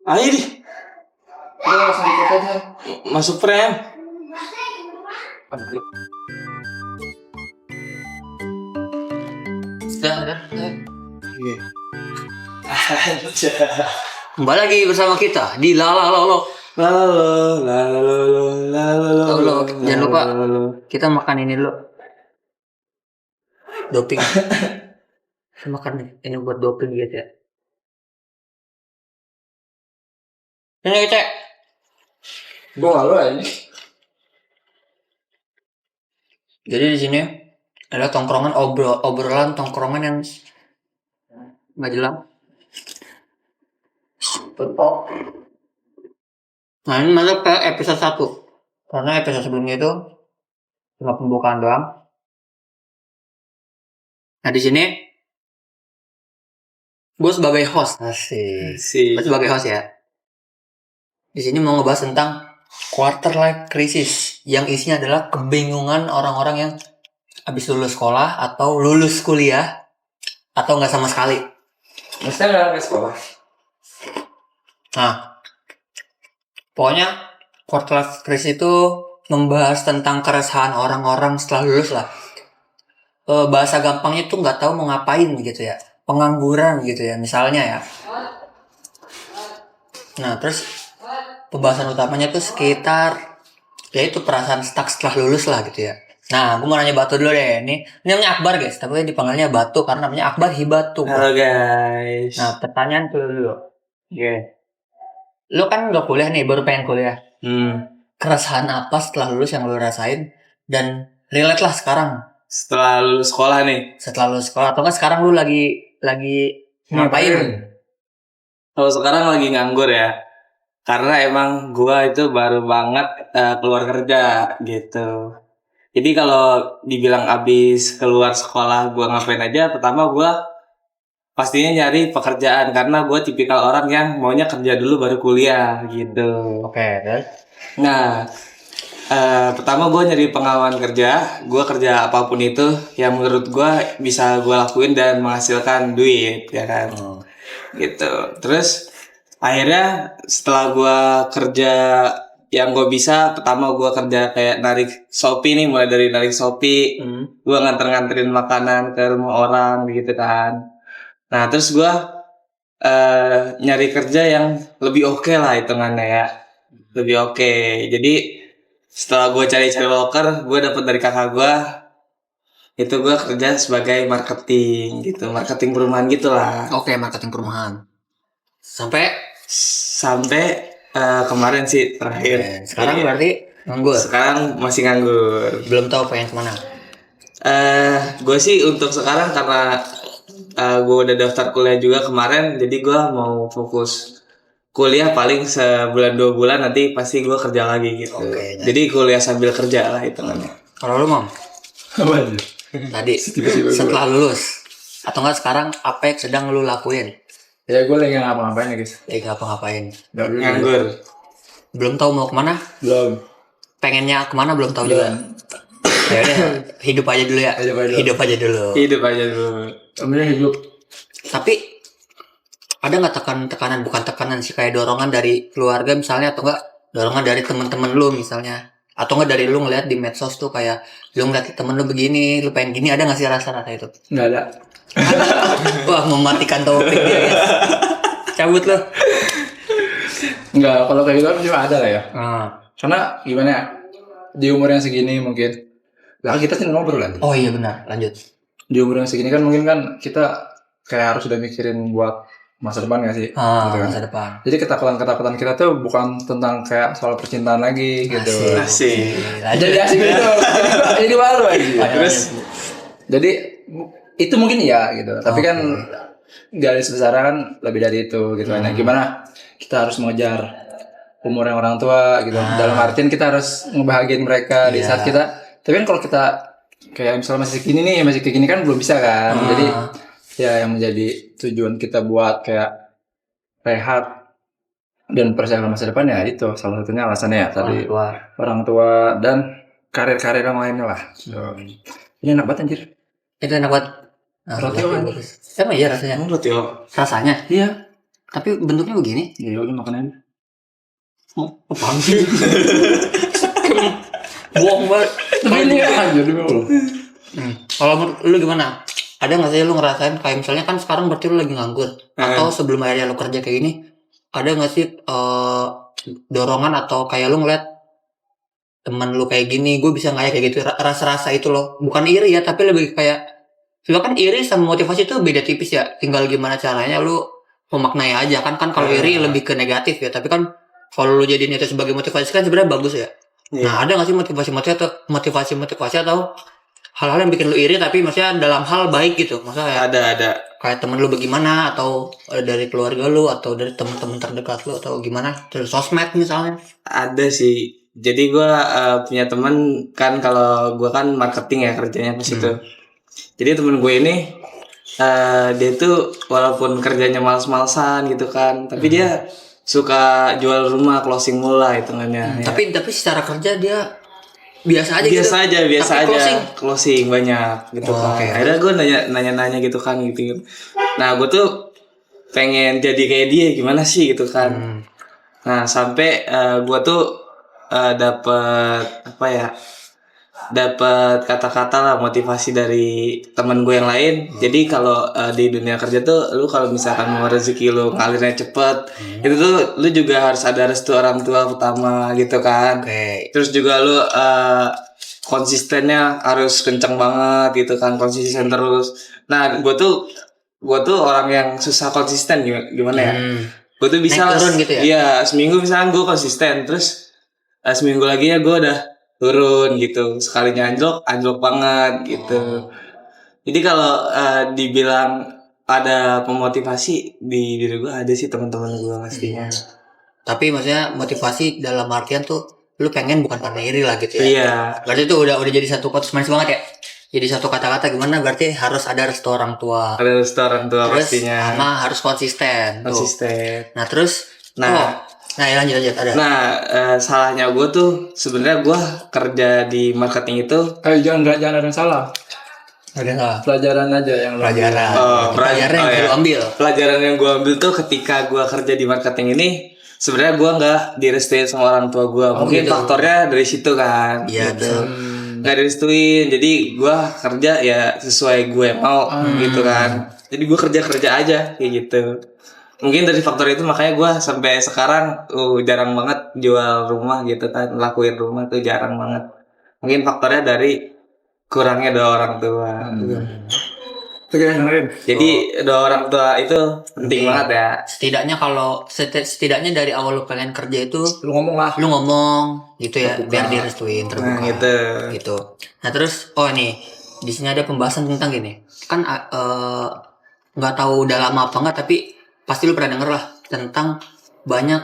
Ayo di Udah langsung ikut aja. masuk frame. Sudah. Oke. Kembali lagi bersama kita di Lalalolo. Lalalolo. Jangan lupa kita makan ini dulu. Doping. Kita makan ini buat doping gitu ya. Ini Cek. Gue malu aja. Jadi di sini ada tongkrongan obrolan tongkrongan yang nggak jelas. Betul. Nah ini masuk ke episode 1. Karena episode sebelumnya itu cuma pembukaan doang. Nah di sini gue sebagai host. Gue sebagai host ya. Di sini mau ngebahas tentang quarter life crisis yang isinya adalah kebingungan orang-orang yang habis lulus sekolah atau lulus kuliah atau nggak sama sekali. Maksudnya nggak ke sekolah? Nah, pokoknya quarter life crisis itu membahas tentang keresahan orang-orang setelah lulus lah. Bahasa gampangnya tuh nggak tahu mau ngapain gitu ya, pengangguran gitu ya misalnya ya. Nah terus pembahasan utamanya tuh sekitar yaitu perasaan stuck setelah lulus lah gitu ya. Nah, gue mau nanya Batu dulu deh. Ini namanya Akbar guys, tapi dipanggilnya Batu karena namanya Akbar Hibatu. Halo guys. Nah, pertanyaan dulu. Oke. Lu kan udah kuliah nih, baru pengen kuliah. Keresahan apa setelah lulus yang lu rasain dan relate lah sekarang? Setelah lulus sekolah nih. Setelah lulus sekolah atau kan sekarang lu lagi ngapain? Kalau sekarang lagi nganggur ya. Karena emang gua itu baru banget keluar kerja gitu. Jadi kalau dibilang abis keluar sekolah gua ngapain aja, pertama gua pastinya nyari pekerjaan karena gua tipikal orang yang maunya kerja dulu baru kuliah gitu. Oke, terus? Nah, pertama gue nyari pengalaman kerja. Gue kerja apapun itu yang menurut gue bisa gue lakuin dan menghasilkan duit, ya kan? Gitu. Terus akhirnya setelah gue kerja yang gue bisa, pertama gue kerja kayak narik Shopee nih, mulai dari narik Shopee, gue nganterin makanan ke rumah orang gitu kan. Nah terus gue nyari kerja yang lebih oke lah hitungannya ya, lebih oke. Jadi setelah gue cari-cari loker, gue dapet dari kakak gue, itu gue kerja sebagai marketing gitu, marketing perumahan gitulah. Oke, marketing perumahan. Sampai kemarin sih terakhir. Sekarang berarti nganggur. Sekarang masih nganggur. Belum tahu pengen kemana. Gue sih untuk sekarang karena gue udah daftar kuliah juga kemarin, jadi gue mau fokus kuliah paling sebulan 2 bulan nanti pasti gue kerja lagi gitu. Oke, jadi kuliah sambil kerja lah hitungannya. Kalau lu Mam? Apa aja? Tadi setelah lulus atau enggak sekarang apa yang sedang lu lakuin? Ya gue lagi ngapa-ngapain ya guys. Lagi ngapain? Nganggur. Belum tahu mau kemana? Belum. Pengennya kemana belum tahu juga. Ya udah, hidup aja dulu ya. Hidup aja dulu. Ambilnya hidup. Tapi ada nggak tekanan bukan tekanan sih, kayak dorongan dari keluarga misalnya atau enggak dorongan dari teman-teman lu misalnya atau enggak dari lu ngeliat di medsos tuh kayak lu ngeliat temen lu begini lu pengen gini, ada nggak sih rasa-rasa itu? Nggak ada. Wah, mematikan topik dia guys. Cabut lu. Nggak, kalau kayak gitu kan cuma ada lah ya. Karena gimana ya, di umur yang segini mungkin lah kita sih ngobrol nanti. Oh iya benar, lanjut. Di umur yang segini kan mungkin kan kita kayak harus udah mikirin buat masa depan gak sih? Gitu kan? Masa depan. Jadi ketakutan kita tuh bukan tentang kayak soal percintaan lagi gitu. Asik. Jadi asik gitu. Jadi malu aja. Terus jadi itu mungkin ya gitu. Tapi kan garis besarnya kan lebih dari itu gitu. Nah, gimana kita harus mengejar umur yang orang tua gitu. Dalam artian kita harus ngebahagiain mereka di saat kita. Tapi kan kalau kita kayak misalnya masih kayak gini kan belum bisa kan. Jadi ya yang menjadi tujuan kita buat kayak rehat dan persiapan masa depan ya itu salah satunya alasannya ya tadi orang tua dan karir-karir yang lainnya lah. Ini enak banget anjir. Itu enak banget. Roti apa? Emang iya rasanya? roti Rasanya? Iya. Tapi bentuknya begini. Ya udah makan aja. Apaan sih? Bohong banget. Tapi ini aja dulu. Kalau menurut lu gimana? Ada nggak sih lu ngerasain kayak misalnya kan sekarang berarti lu lagi nganggur atau sebelum akhirnya lu kerja kayak gini, ada nggak sih dorongan atau kayak lu ngeliat teman lu kayak gini, gue bisa nggak ya kayak gitu, rasa-rasa itu loh, bukan iri ya tapi lebih kayak, sebenarnya kan iri sama motivasi itu beda tipis ya, tinggal gimana caranya lu memaknai aja kan kalau iri lebih ke negatif ya, tapi kan kalau lu jadiin itu sebagai motivasi kan sebenarnya bagus ya. Nah ada nggak sih motivasi atau hal-hal yang bikin lu iri tapi maksudnya dalam hal baik gitu, maksudnya Ada. kayak temen lu bagaimana atau dari keluarga lu atau dari teman-teman terdekat lu atau gimana dari sosmed misalnya? Ada sih. Jadi gue punya teman kan, kalau gue kan marketing ya kerjanya pas itu. Jadi temen gue ini dia tuh walaupun kerjanya males-malesan gitu kan, tapi dia suka jual rumah, closing mula hitungannya. Ya. Tapi secara kerja dia biasa aja Biasa Tapi aja. Closing banyak gitu kan. okay. Akhirnya gue nanya gitu kan gitu. Nah gue tuh pengen jadi kayak dia, gimana sih gitu kan. Nah sampai gue tuh dapat kata-kata lah motivasi dari teman gue yang lain. Jadi kalau di dunia kerja tuh lu kalau misalkan mau rezeki lu ngalirnya cepet, itu tuh lu juga harus ada restu orang tua pertama gitu kan. Terus juga lu konsistennya harus kenceng banget gitu kan, konsisten terus. Nah gue tuh orang yang susah konsisten, gimana ya. Gue tuh bisa naik turun gitu ya? Iya, seminggu misalnya gue konsisten, terus seminggu lagi ya gue udah turun gitu. Sekalinya anjlok banget gitu. Jadi kalau dibilang ada pemotivasi di diri gue, ada sih teman-teman gue pastinya. Tapi maksudnya motivasi dalam artian tuh lu pengen bukan karena iri lah gitu ya. Iya. Berarti itu udah jadi satu kata manis banget ya. Jadi satu kata-kata gimana, berarti harus ada restu orang tua. Ada restu orang tua Terus, pastinya. sama harus konsisten. Nah terus, lanjut ada. Nah salahnya gue tuh sebenarnya gue kerja di marketing itu. Jangan ada yang salah. Ada salah. Pelajaran aja yang Pelajaran yang lu ambil. Pelajaran yang gue ambil tuh ketika gue kerja di marketing ini, sebenarnya gue nggak direstuin sama orang tua gue. Mungkin gitu. Faktornya dari situ kan. Iya gitu. Nggak direstuin, jadi gue kerja ya sesuai gue mau gitu kan. Jadi gue kerja aja kayak gitu. Mungkin dari faktor itu makanya gue sampai sekarang jarang banget jual rumah gitu kan, lakuin rumah tuh jarang banget. Mungkin faktornya dari kurangnya doa orang tua. Jadi doa orang tua itu penting banget ya. Setidaknya dari awal lu pengen kerja itu lu ngomong gitu ya, terbuka. Biar direstuin terbuka. Gitu. Nah terus nih di sini ada pembahasan tentang gini. Kan nggak tahu udah lama apa enggak, tapi pasti lu pernah denger lah tentang banyak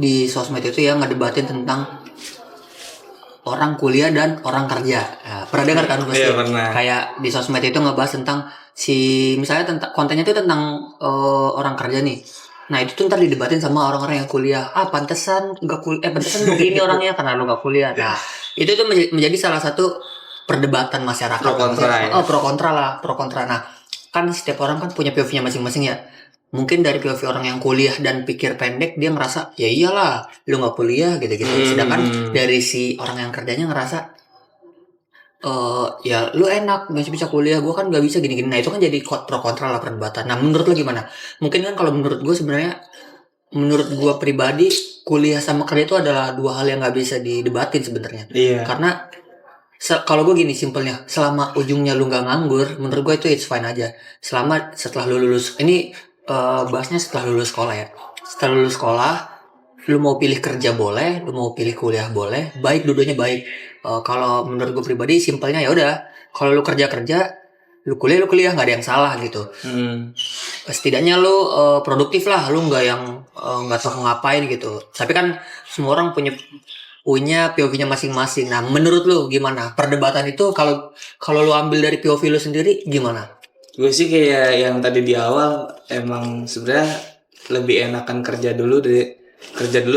di sosmed itu yang ngedebatin tentang orang kuliah dan orang kerja. Pernah dengar kan pasti? Iya, pernah. Kayak di sosmed itu ngebahas tentang misalnya tentang kontennya itu tentang orang kerja nih. Nah itu tuh ntar didebatin sama orang-orang yang kuliah. Pantesan nggak kuliah, pantesan begini orangnya karena lu nggak kuliah. Nah itu tuh menjadi salah satu perdebatan masyarakat. Pro kontra. Nah kan setiap orang kan punya POV-nya masing-masing ya. Mungkin dari POV orang yang kuliah dan pikir pendek, dia ngerasa ya iyalah lu nggak kuliah gitu. Sedangkan dari si orang yang kerjanya ngerasa ya lu enak masih bisa kuliah, gue kan nggak bisa gini. Nah itu kan jadi pro kontra lah perdebatan. Nah menurut lu gimana? Mungkin kan kalau menurut gue sebenarnya, menurut gue pribadi, kuliah sama kerja itu adalah dua hal yang nggak bisa didebatin sebenarnya. Iya. Karena kalau gue gini simpelnya, selama ujungnya lu nggak nganggur, menurut gue itu it's fine aja. Selama setelah lu lulus, ini bahasnya setelah lulus sekolah ya. Setelah lulus sekolah, lu mau pilih kerja boleh, lu mau pilih kuliah boleh, baik dua-duanya baik. Kalau menurut gue pribadi simpelnya ya udah, kalau lu kerja, lu kuliah nggak ada yang salah gitu. Setidaknya lu produktif lah, lu nggak yang nggak tahu ngapain gitu. Tapi kan semua orang punya POV-nya masing-masing. Nah, menurut lu gimana? Perdebatan itu kalau lu ambil dari POV lu sendiri gimana? Gue sih kayak yang tadi di awal, emang sebenarnya lebih enakan kerja dulu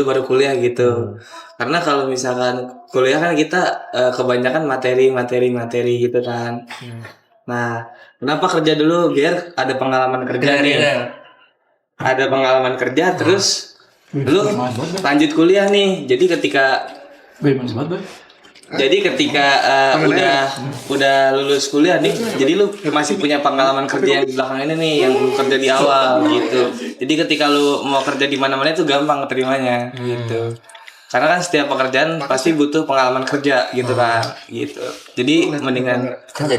baru kuliah gitu. Karena kalau misalkan kuliah kan kita kebanyakan materi gitu kan. Nah, kenapa kerja dulu biar ada pengalaman kerja nih. ada pengalaman kerja terus lu lanjut kuliah nih. Jadi ketika udah lulus kuliah nih, jadi lu masih punya pengalaman kerja yang di belakang ini nih, yang lu kerja di awal gitu. Jadi ketika lu mau kerja di mana-mana itu gampang keterimanya gitu. Karena kan setiap pekerjaan pasti butuh pengalaman kerja gitu kan, gitu. Jadi mendingan kerja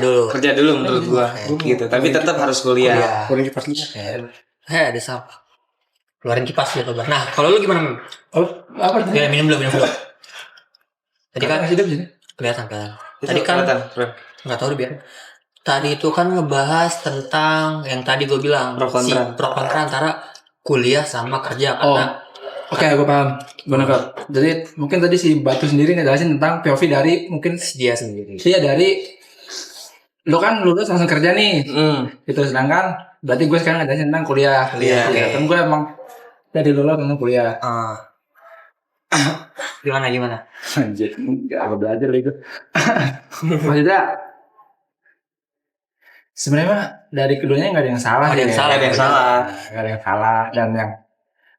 dulu menurut gua gitu. Tapi tetap harus kuliah. Ada sampah. Keluarin kipas gitu, Bang. Nah, kalau lu gimana, Oh, apa Ya, minum dulu. Tadi kan hidup sini? kelihatan. Tadi kan nggak tahu biar. Tadi itu kan ngebahas tentang yang tadi gue bilang Pro kontra. pro kontra antara kuliah sama kerja karena Oke, gue paham. Gue nangkap. Jadi mungkin tadi si Batu sendiri ngejelasin tentang POV dari mungkin dia sendiri. dia dari lu kan lulus langsung kerja nih. Gitu, sedangkan berarti gue sekarang ngejelasin tentang kuliah. Kuliah. Kan gue emang dari lulus langsung kuliah. Gimana? Anjir, enggak belajar lagi gue. Maksudnya sebenarnya dari keduanya nggak ada yang salah. Nggak ada yang salah. Nggak ada yang salah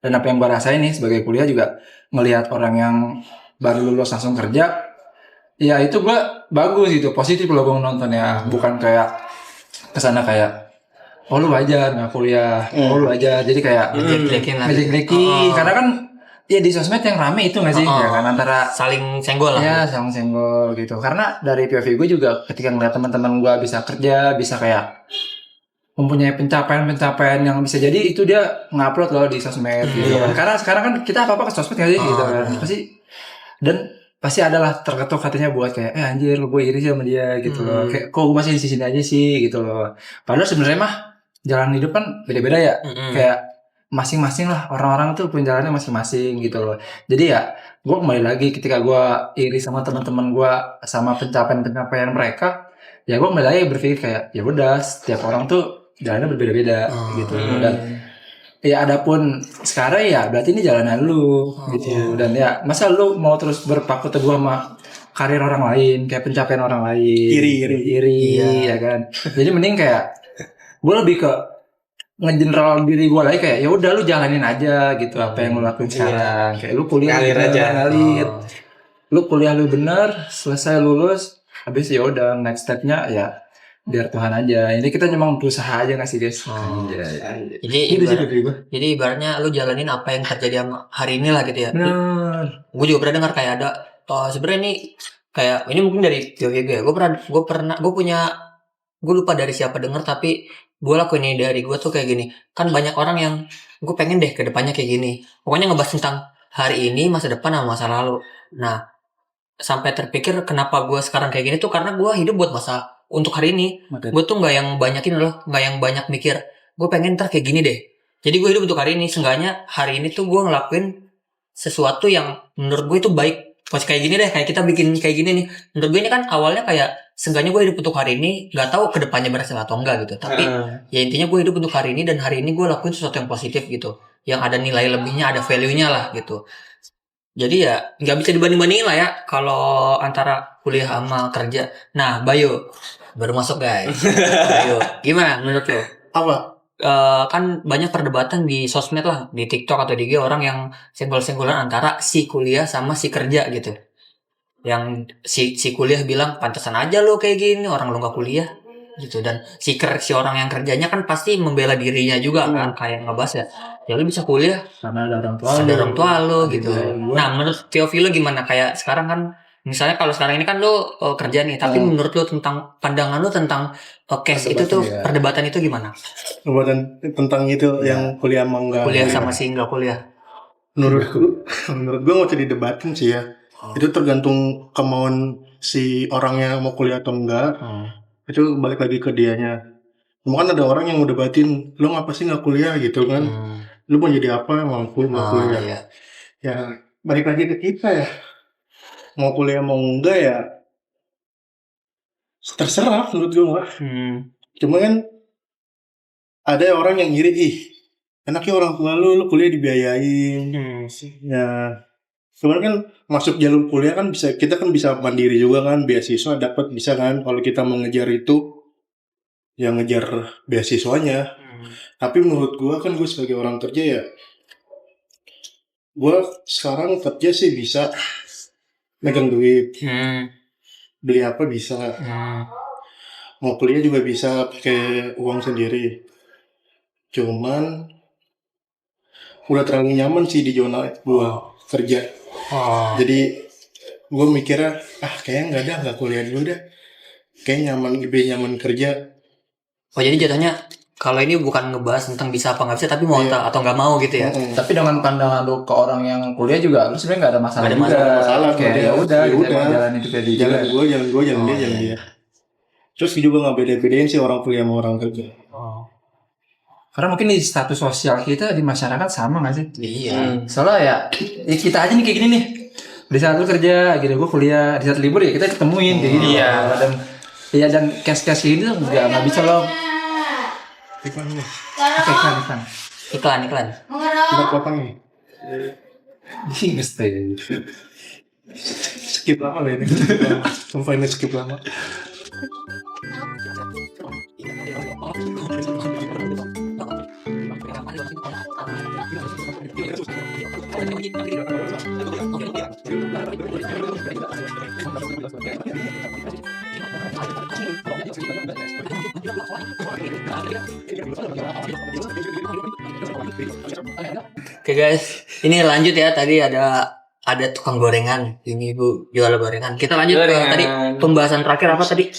dan apa yang gue rasain nih sebagai kuliah juga ngelihat orang yang baru lulus langsung kerja, ya itu gue bagus gitu, positif loh gue nonton ya, bukan kayak kesana kayak oh lu wajar nggak kuliah, oh lu wajar, jadi kayak ngejek-ngejekin karena kan ya di sosmed yang rame itu nggak sih, ya kan antara saling senggol lah. Ya, saling senggol gitu. Karena dari POV gue juga ketika ngeliat teman-teman gue bisa kerja, bisa kayak mempunyai pencapaian yang bisa jadi itu dia ngupload loh di sosmed gitu. Karena sekarang kan kita apa-apa ke sosmed nggak sih gitu kan. Pasti adalah terketuk hatinya buat kayak anjir gue iri sama dia gitu loh. Kayak kok gue masih di sini aja sih gitu loh. Padahal sebenarnya mah jalan hidup kan beda-beda ya. Kayak masing-masing lah, orang-orang tuh punya jalannya masing-masing gitu loh. Jadi ya gue kembali lagi ketika gue iri sama teman-teman gue sama pencapaian mereka, ya gue kembali lagi berpikir kayak ya udah setiap orang tuh jalannya berbeda-beda gitu. Dan ya adapun sekarang ya berarti ini jalanan lu gitu. Dan ya masa lu mau terus berpaku teguh sama karir orang lain, kayak pencapaian orang lain, iri ya kan. Jadi mending kayak gue lebih ke ngegeneral diri gue lagi kayak ya udah lu jalanin aja gitu apa yang lu lakuin sekarang, kayak lu kuliah ngalir. Lu kuliah lu bener, selesai lulus, habis ya udah next stepnya ya biar Tuhan aja. Ini kita cuma berusaha aja nggak sih guys? Jadi ibaratnya lu jalanin apa yang terjadi hari ini lah gitu ya. Gue juga pernah dengar kayak ada sebenarnya ini kayak ini mungkin dari POV gue. Gue lupa dari siapa denger tapi gue lakuin ini dari gue tuh kayak gini. Kan banyak orang yang gue pengen deh ke depannya kayak gini. Pokoknya ngebahas tentang hari ini, masa depan sama masa lalu. Nah, sampai terpikir kenapa gue sekarang kayak gini tuh karena gue hidup buat masa untuk hari ini. Gue tuh nggak yang banyak mikir. Gue pengen ntar kayak gini deh. Jadi gue hidup untuk hari ini. Seenggaknya hari ini tuh gue ngelakuin sesuatu yang menurut gue itu baik. Pas kayak gini deh, kayak kita bikin kayak gini nih. Menurut gue ini kan awalnya kayak seenggaknya gue hidup untuk hari ini, nggak tahu kedepannya berhasil atau enggak gitu. Tapi ya intinya gue hidup untuk hari ini dan hari ini gue lakuin sesuatu yang positif gitu, yang ada nilai lebihnya, ada value-nya lah gitu. Jadi ya nggak bisa dibanding-bandingin lah ya kalau antara kuliah sama kerja. Nah, Bayu baru masuk guys. Bayu, gimana menurut lo? Apa? Kan banyak perdebatan di sosmed lah, di TikTok atau di IG orang yang senggol-senggolan antara si kuliah sama si kerja gitu. Yang si kuliah bilang pantesan aja lo kayak gini, orang lo nggak kuliah gitu. Dan si orang yang kerjanya kan pasti membela dirinya juga kan, kayak ngebahas ya lo bisa kuliah Karena ada orang tua lo gitu. Nah, menurut POV lo gimana? Kayak sekarang kan misalnya kalau sekarang ini kan lo kerja nih, tapi menurut lo tentang pandangan lo tentang case itu tuh perdebatan itu gimana? Perdebatan tentang itu yang kuliah sama enggak. Kuliah sama si enggak kuliah. Menurut gue nggak usah didebatin sih ya. Itu tergantung kemauan si orangnya mau kuliah atau enggak. Itu balik lagi ke dianya. Cuma kan ada orang yang mau debatin, lo ngapa sih nggak kuliah gitu kan? Lo mau jadi apa? Mampu nggak kuliah? Iya. Ya balik lagi ke kita ya. Mau kuliah mau enggak ya terserah menurut gue mah. Cuma kan ada orang yang iri, enaknya orang tua lu kuliah dibiayain. Ya sebenarnya kan masuk jalur kuliah kan bisa, kita kan bisa mandiri juga kan, beasiswa dapat bisa kan, kalau kita mau ngejar itu ya ngejar beasiswanya. Tapi menurut gue kan gue sebagai orang kerja ya, gue sekarang kerja sih bisa megang duit, beli apa bisa, mau kuliah juga bisa pakai uang sendiri. Cuman udah terlalu nyaman sih di zona gue kerja. Jadi gue mikirnya kayaknya nggak kuliah dulu dah, kayak lebih nyaman kerja. Oh jadi jatuhnya kalau ini bukan ngebahas tentang bisa apa nggak bisa, tapi mau atau nggak mau gitu ya. Tapi dengan pandangan lu ke orang yang kuliah juga, lu sebenarnya nggak ada masalah. Nggak ada masalah. Kayak ya udah, jalan itu kayak dia. Jalan dia. Terus juga nggak beda-bedain sih orang kuliah sama orang kerja. Karena mungkin di status sosial kita di masyarakat sama nggak sih? Iya. Soalnya ya kita aja nih kayak gini nih. Di saat lu kerja, gitu gue kuliah, di saat libur ya kita ketemuin kayak gitu. Iya. Dan cash ini tuh nggak bisa loh. Iklan. Tidak potong nih. Mesti. Skip lama lah ini. Sumpah ini skip lama. Oke guys, ini lanjut ya. Tadi ada tukang gorengan. Ini Bu jual gorengan. Kita lanjut ke tadi pembahasan terakhir apa tadi?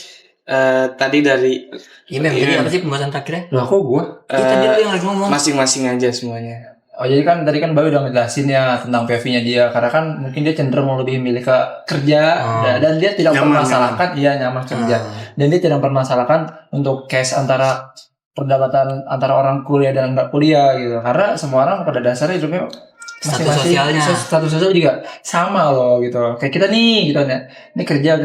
Tadi dari Jadi apa sih pembahasan terakhirnya? Loh kok gue? Tadi lu yang lagi ngomong. masing-masing aja semuanya. Oh jadi kan tadi kan Bayu udah ngejelasin ya tentang PV-nya dia, karena kan mungkin dia cenderung lebih memilih ke kerja dan dia tidak mempermasalahkan nyaman kerja dan dia tidak mempermasalahkan untuk cash antara pendapatan antara orang kuliah dan enggak kuliah gitu, karena semua orang pada dasarnya hidupnya status sosial juga sama loh gitu, kayak kita nih gitu ya, ini kerja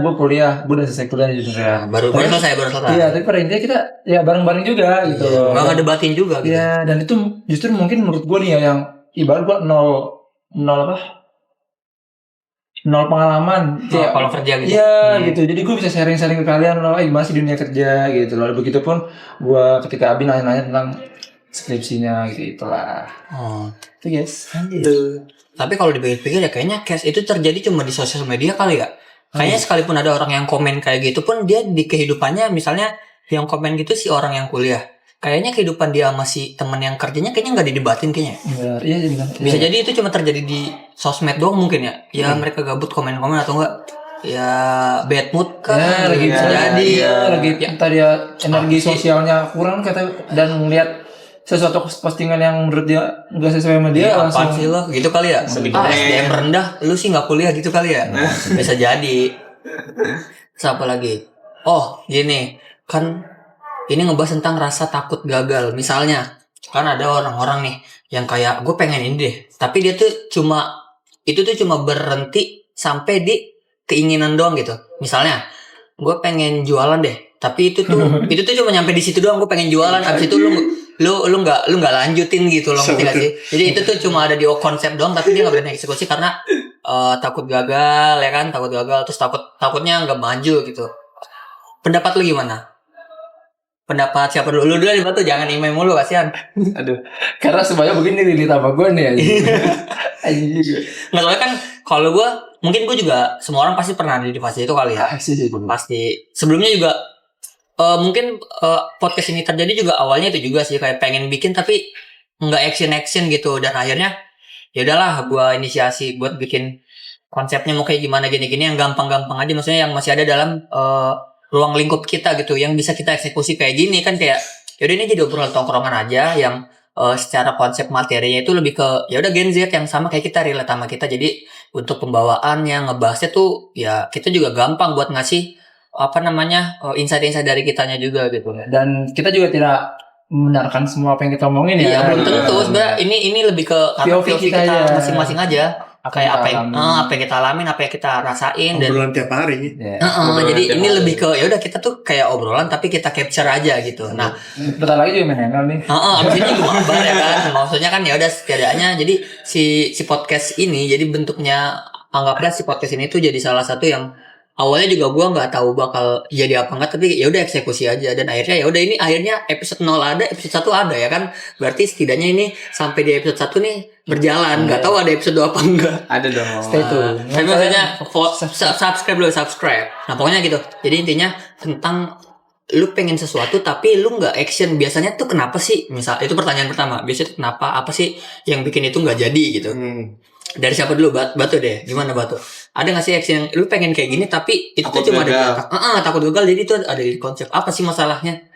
gue kuliah, gue udah selesai kuliah gitu ya, baru selesai. Iya, tapi pada intinya kita ya bareng-bareng juga gitu loh. Nggak debatin juga gitu. Iya, dan itu justru mungkin menurut gue nih ya, yang ibarat gue nol pengalaman kalau kerja gitu. Iya gitu, jadi gue bisa sharing ke kalian loh, gimana sih dunia kerja gitu loh. Begitupun gue ketika Abi nanya-nanya tentang skripsinya gitu lah. Itu guys. Tapi kalau dipikir-pikir ya kayaknya cash itu terjadi cuma di sosial media kali ya. Kayaknya sekalipun ada orang yang komen kayak gitu pun, dia di kehidupannya misalnya yang komen gitu si orang yang kuliah, kayaknya kehidupan dia sama si temen yang kerjanya kayaknya nggak didebatin kayaknya. Iya. Bisa jadi itu cuma terjadi di sosmed doang mungkin ya. Ya mereka gabut komen-komen atau enggak ya bad mood kan. Ya, lagi bisa jadi. Lagi entah dia energi sosialnya kurang dan melihat sesuatu postingan yang menurut dia nggak sesuai sama dia, langsung sih lo gitu kali ya. SDM rendah, lu sih nggak kuliah gitu kali ya. Bisa jadi. Siapa lagi? Oh gini kan, ini ngebahas tentang rasa takut gagal. Misalnya kan ada orang-orang nih yang kayak gue pengen ini deh, tapi dia tuh cuma berhenti sampai di keinginan doang gitu. Misalnya gue pengen jualan deh, tapi itu tuh cuma nyampe di situ doang. Gue pengen jualan, abis itu lu nggak lanjutin gitu loh, ngerti gak sih? Jadi itu tuh cuma ada di konsep doang, tapi dia nggak berani eksekusi karena takut gagal ya kan, terus takutnya nggak maju gitu. Pendapat lu gimana? Pendapat siapa dulu? Lu dulu aja tuh, jangan email mulu, kasihan. Aduh, karena semuanya begini ditambah gue nih aja. Nggak, soalnya kan kalau gue, mungkin gue juga, semua orang pasti pernah ada di fase itu kali ya. Pasti. Sebelumnya juga mungkin podcast ini terjadi juga awalnya itu juga sih, kayak pengen bikin tapi nggak action gitu, dan akhirnya ya udahlah gue inisiasi buat bikin konsepnya mau kayak gimana gini-gini yang gampang-gampang aja, maksudnya yang masih ada dalam ruang lingkup kita gitu, yang bisa kita eksekusi kayak gini kan, kayak yaudah ini jadi obrolan tongkrongan aja yang secara konsep materinya itu lebih ke ya udah Gen Z yang sama kayak kita, relate sama kita. Jadi untuk pembawaannya ngebahasnya tuh ya kita juga gampang buat ngasih insight-insight dari kitanya juga gitu. Dan kita juga tidak membenarkan semua apa yang kita omongin ya. Iya, belum tentu sebenarnya. Ini lebih ke POV kita masing-masing aja. Kayak apa yang kita alamin, apa yang kita rasain, obrolan tiap hari. Jadi ini lebih ke ya udah kita tuh kayak obrolan tapi kita capture aja gitu. Nah, bentar lagi juga main hangout nih. Abis ini gue mabar ya kan. Maksudnya kan ya udah setidaknya jadi si podcast ini jadi bentuknya, anggaplah si podcast ini tuh jadi salah satu yang awalnya juga gue nggak tahu bakal jadi apa enggak, tapi ya udah eksekusi aja, dan akhirnya ya udah, ini akhirnya episode 0 ada, episode 1 ada ya kan, berarti setidaknya ini sampai di episode 1 nih berjalan, nggak tahu ada episode 2 apa enggak. Ada dong. Stay tune. Tapi maksudnya subscribe dulu, subscribe. Nah pokoknya gitu. Jadi intinya tentang lu pengen sesuatu tapi lu nggak action. Biasanya tuh kenapa sih? Misal itu pertanyaan pertama. Biasanya tuh kenapa? Apa sih yang bikin itu nggak jadi gitu? Dari siapa dulu? Batu deh. Gimana Batu? Ada nggak sih action yang lu pengen kayak gini tapi itu Takut tuh cuma gagal. ada takut gagal. Jadi itu ada di konsep. Apa sih masalahnya?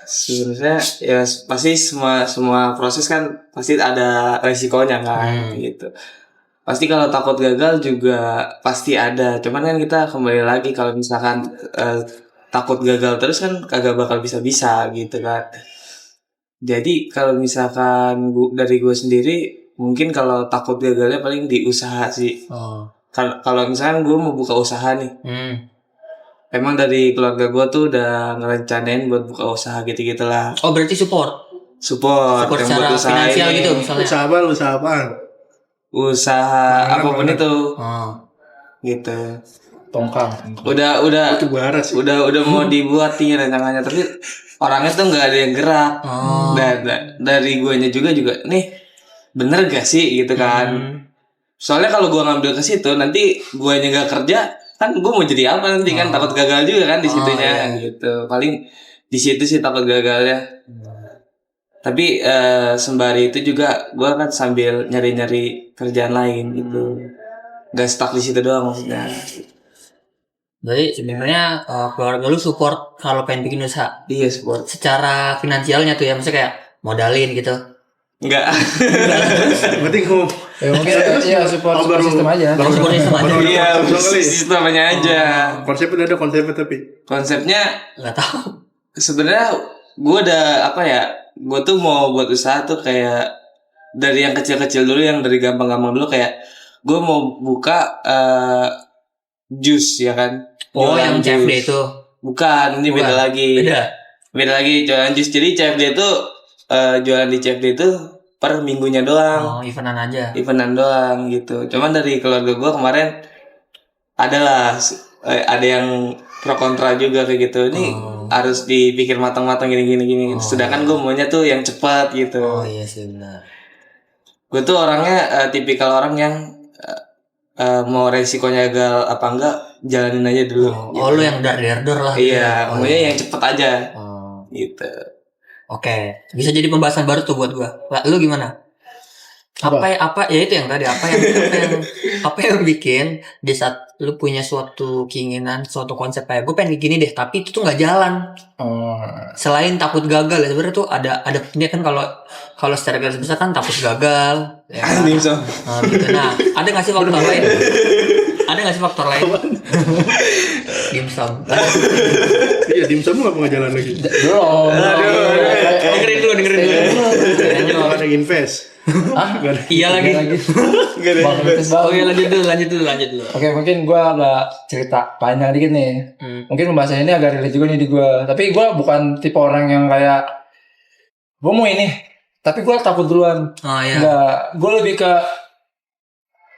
Sebenarnya ya pasti semua proses kan pasti ada resikonya kan gitu. Pasti kalau takut gagal juga pasti ada. Cuman kan kita kembali lagi kalau misalkan takut gagal terus kan kagak bakal bisa-bisa gitu kan. Jadi kalau misalkan dari gue sendiri mungkin kalau takut gagalnya paling di usaha sih. Kalau misalkan gue mau buka usaha nih. Emang dari keluarga gue tuh udah ngerencanain buat buka usaha gitu-gitulah. Oh berarti support Support yang secara buat usaha finansial ini. gitu misalnya. Usaha apaan? Usaha apapun Mana? itu Oh. gitu. Tongkang. Udah Itu bara sih. udah mau dibuat nih rencananya tapi orangnya tuh nggak ada yang gerak. Dari guanya juga nih bener gak sih gitu kan. Soalnya kalau gua ngambil ke situ nanti guanya nggak kerja kan gua mau jadi apa nanti kan, takut gagal juga kan di situnya gitu. Paling di situ sih takut gagalnya. Tapi sembari itu juga gua kan sambil nyari-nyari kerjaan lain gitu. Gak stuck di situ doang maksudnya. Jadi sebenarnya keluarga lu support kalau pengen bikin usaha. Iya support. Secara finansialnya tuh ya, maksudnya kayak modalin gitu. Enggak. Berarti kamu Ya mungkin ya support sistem aja. Support system aja. Iya, sistemnya aja. konsepnya udah ada konsepnya tapi. Konsepnya Nggak tahu. sebenarnya gue udah apa ya? Gue tuh mau buat usaha tuh kayak dari yang kecil-kecil dulu, yang dari gampang-gampang dulu, kayak gue mau buka jus ya kan. Oh Jualan yang CFD jus. itu. Bukan, ini beda lagi. Beda lagi jualan jus. Jadi CFD itu jualan di CFD itu per minggunya doang. Oh eventan aja. Eventan doang gitu. Cuman dari keluarga gue kemarin ada yang pro kontra juga kayak gitu. Ini harus dipikir matang-matang gini. Sedangkan gue maunya tuh yang cepat gitu. Oh iya sih benar. Gue tuh orangnya tipikal orang yang mau resikonya gagal apa enggak jalanin aja dulu. Oh lu yang dar lah. Iya, maunya yang cepet aja. Gitu. Oke, bisa jadi pembahasan baru tuh buat gua. Lah, lu gimana? Apa ya itu yang tadi apa yang bikin di saat lu punya suatu keinginan, suatu konsep kayak gue pengen gini deh, tapi itu tuh nggak jalan. Selain takut gagal ya sebenarnya tuh ada ini kan, kalau secara garis besar kan takut gagal. Ya kan? Gitu. Nah, ada nggak sih faktor lain? Ada nggak sih faktor lain? Dimsum. Iya, dimsum nggak jalan lagi. Belum. Dengerin dulu. Nggak ada invest. Iya lagi. Oh iya lanjut dulu. Oke, mungkin gue agak cerita panjang dikit nih. Mungkin pembahasan ini agak relate juga nih di gue. Tapi gue bukan tipe orang yang kayak gue mau ini, tapi gue takut duluan. Oh iya. Enggak, gue lebih ke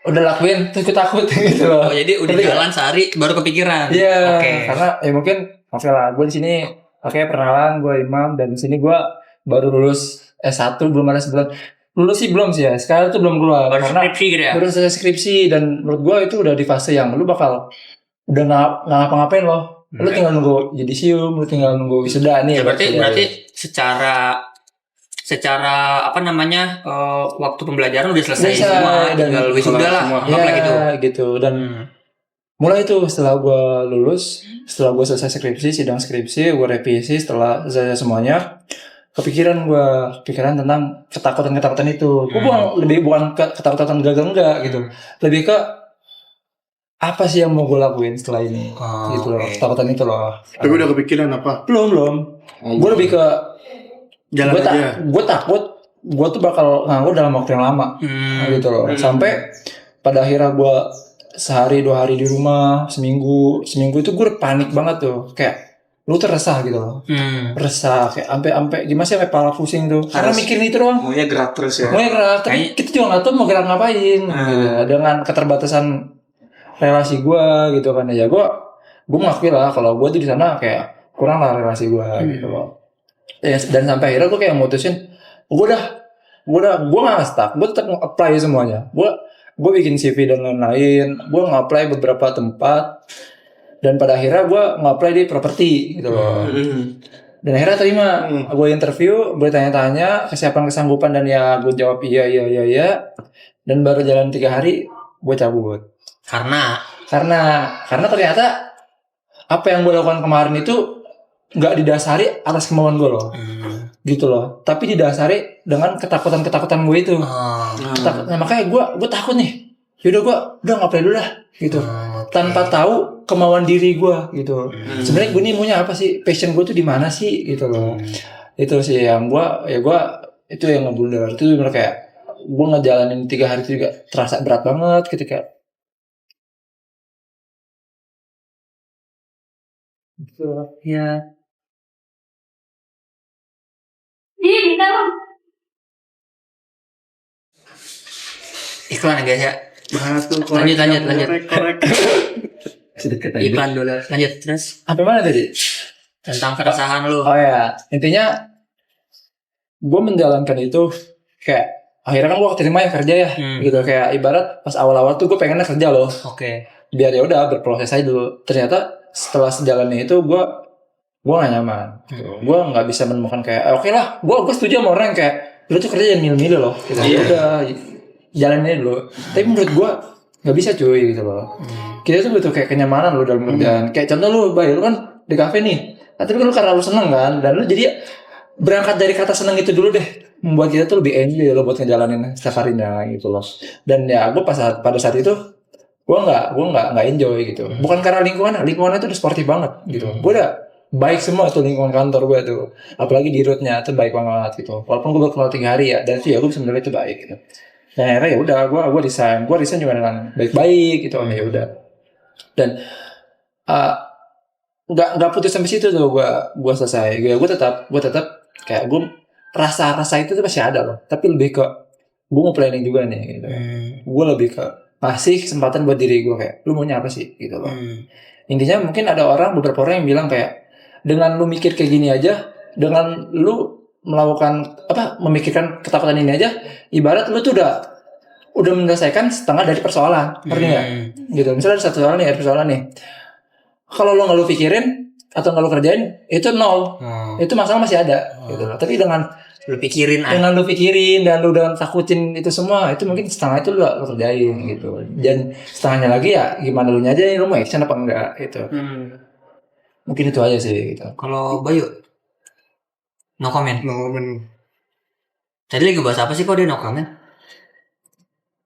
udah lakuin terus gue takut gitu loh. Oh jadi udah jalan sehari baru kepikiran. Iya. Oke. Karena ya mungkin oke lah. Gue di sini perkenalan, gue Imam, dan di sini gue baru lulus S1, belum ada sebulan. Lulus sih belum sih ya. Sekarang tuh belum keluar Baru karena skripsi gitu ya. baru selesai skripsi, dan menurut gue itu udah di fase yang lu bakal udah nggak ngapa-ngapain loh. Lu tinggal nunggu yudisium, lu tinggal nunggu wisuda nih. Ya, berarti secara apa namanya waktu pembelajaran udah selesai semua, tinggal wisuda lah, ya, gitu. Dan mulai itu setelah gue lulus, setelah gue selesai skripsi, sidang skripsi, gue revisi setelah selesai semuanya, kepikiran tentang ketakutan itu. Gue bukan ketakutan gagal enggak gitu, lebih ke apa sih yang mau gue lakuin setelah ini, gitu loh. Ketakutan itu loh. Tapi udah kepikiran apa? Belum. Gue lebih ke jalan aja. Gue takut gue tuh bakal nganggur dalam waktu yang lama, gitu loh. Sampai pada akhirnya gue sehari 2 hari di rumah, seminggu itu gue panik banget tuh, kayak lu tuh resah gitu loh. Resah kayak sampai gimana sih, sampai pala pusing tuh. Karena mikirin itu doang. Maunya gerak terus ya. Maunya gerak, tapi kita juga nggak tahu mau gerak ngapain. Gitu. Dengan keterbatasan relasi gue gitu kan ya. Gue mengakui lah kalau gue tuh di sana kayak kurang lah relasi gue gitu loh. Dan sampai akhirnya gue kayak mutusin, gue nggak stuck, gue tetap apply semuanya. Gue bikin CV dan lain-lain, gue nge-apply beberapa tempat, dan pada akhirnya gue nge-apply di properti gitu loh. Dan akhirnya terima, gue interview, gue tanya-tanya kesiapan kesanggupan, dan ya gue jawab iya. Dan baru jalan 3 hari gue cabut. Karena ternyata apa yang gue lakukan kemarin itu nggak didasari atas kemauan gue loh, gitu loh. Tapi didasari dengan ketakutan gue itu. Nah, makanya gue takut nih. Yaudah gue udah nggak dulu lah, gitu. Tanpa tahu kemauan diri gue, gitu. Sebenarnya gue nih maunya apa sih? Passion gue tuh di mana sih, gitu loh. Itu sih yang gue itu yang ngeblunder. Itu bener kayak gue ngejalanin 3 hari itu juga terasa berat banget ketika gitu ya. Iklan ya guys ya. Bahas tuh Lanjut. korek. Sedikit aja. Iklan dulu. Lanjut terus Apa mana tadi? tentang keresahan lu. Oh ya, intinya gue menjalankan itu kayak akhirnya kan gue keterima ya kerja ya, gitu. Kayak ibarat pas awal-awal tuh gue pengennya kerja loh. Oke. Biar ya udah berproses aja dulu. Ternyata setelah sejalannya itu gue gak nyaman. Gue nggak bisa menemukan kayak oke lah, gue setuju sama orang yang kayak lu tuh kerja jangan milih-milih loh. Gitu. Udah jalanin dulu. Tapi menurut gue nggak bisa cuy gitu loh. Kita tuh butuh kayak kenyamanan lo dalam kerjaan. Kayak contoh lu kan di kafe nih. Tapi lu karena lu seneng kan, dan lu jadi berangkat dari kata seneng itu dulu deh, membuat kita tuh lebih enjoy lo buat ngejalanin setiap harinya gitu loh. Dan ya gue pada saat itu gue nggak enjoy gitu. Bukan karena lingkungannya tuh udah sportif banget gitu. Gue udah baik semua tuh lingkungan kantor gue tuh, apalagi di rootnya tuh baik banget gitu. Walaupun gue baru kenal 3 hari ya, dan itu ya gue sebenarnya itu baik gitu. Dan akhirnya ya udah gue resign juga dengan baik-baik gitu. Ya udah. Dan nggak putus sampai situ tuh gue selesai. Gue tetap kayak gue rasa itu tuh masih ada loh, tapi lebih ke gue mau planning juga nih gitu. Gue lebih ke kasih kesempatan buat diri gue kayak lu maunya apa sih gitu loh. Intinya mungkin ada beberapa orang yang bilang kayak dengan lu mikir kayak gini aja, dengan lu melakukan memikirkan ketakutan ini aja, ibarat lu tuh udah menyelesaikan setengah dari persoalan, ngerti nggak? Gitu. Misalnya ada satu persoalan nih. Kalau lo nggak lu pikirin atau nggak lu kerjain, itu 0. Itu masalah masih ada, gitu loh. Tapi dengan lu pikirin dan lu dengan takutin itu semua, itu mungkin setengah itu lu kerjain gitu. Dan setengahnya lagi ya gimana lu aja, lu mau action apa enggak gitu. Mungkin itu aja sih gitu. Kalau Bayu, no comment. Tadi lagi bahas apa sih kok dia no comment?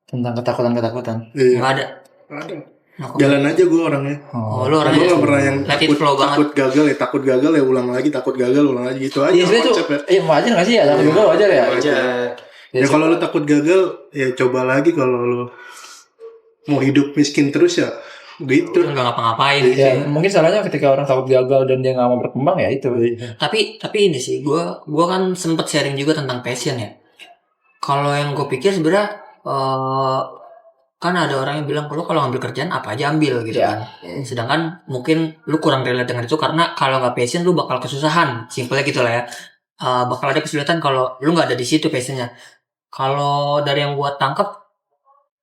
Tentang ketakutan. Iya. Nggak ada. No comment. Jalan aja gue orangnya. Lu orangnya Gue gak pernah yang takut gagal ya ulang lagi, takut gagal ulang lagi gitu aja. Iya itu wajar nggak sih ya, takut gagal wajar ya. Ya kalau lu takut gagal ya coba lagi. Kalau lu mau hidup miskin terus ya gitu. Nggak ngapa-ngapain gitu ya. Mungkin salahnya ketika orang takut gagal dan dia nggak mau berkembang ya itu. Tapi ini sih gue kan sempet sharing juga tentang passion ya. Kalau yang gue pikir sebenarnya kan ada orang yang bilang lu kalau ngambil kerjaan apa aja ambil gitu kan. Sedangkan mungkin lu kurang relate dengan itu karena kalau nggak passion lu bakal kesusahan. Simpelnya gitu lah ya. Bakal ada kesulitan kalau lu nggak ada di situ passionnya. Kalau dari yang gue tangkap,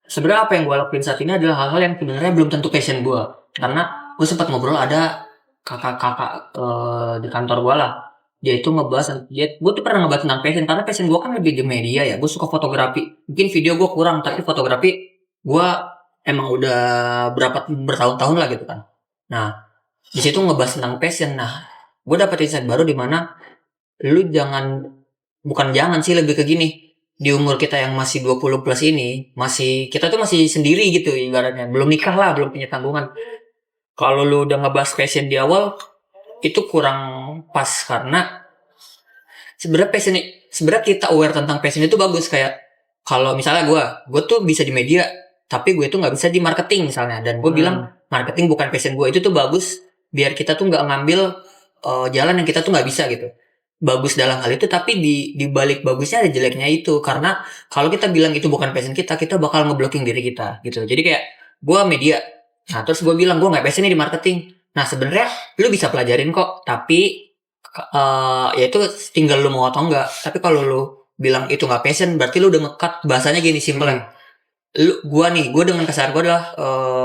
sebenarnya apa yang gue lakuin saat ini adalah hal-hal yang sebenarnya belum tentu passion gue. Karena gue sempat ngobrol ada kakak di kantor gue lah. Dia itu ngebahas, gue tuh pernah ngebahas tentang passion. Karena passion gue kan lebih di media ya. Gue suka fotografi. Mungkin video gue kurang, tapi fotografi gue emang udah bertahun-tahun lah gitu kan. Nah, di situ ngebahas tentang passion. Nah, gue dapet insight baru di mana lu bukan jangan sih, lebih ke gini. Di umur kita yang masih 20 plus ini, kita tuh masih sendiri gitu ibaratnya. Belum nikah lah, belum punya tanggungan. Kalau lu udah ngebahas passion di awal, itu kurang pas karena sebenarnya kita aware tentang passion itu bagus. Kayak kalau misalnya gue tuh bisa di media, tapi gue tuh nggak bisa di marketing misalnya, dan gue bilang marketing bukan passion gue, itu tuh bagus biar kita tuh nggak ngambil jalan yang kita tuh nggak bisa gitu. Bagus dalam hal itu, tapi di balik bagusnya ada jeleknya itu, karena kalau kita bilang itu bukan passion kita bakal ngeblocking diri kita gitu. Jadi kayak gue media, Nah terus gue bilang gue nggak passion nih di marketing. Nah sebenarnya lu bisa pelajarin kok, tapi ya itu tinggal lu mau atau enggak. Tapi kalau lu bilang itu nggak passion, berarti lu udah nge-cut. Bahasanya gini simpelnya. Gue dengan keseharian gue adalah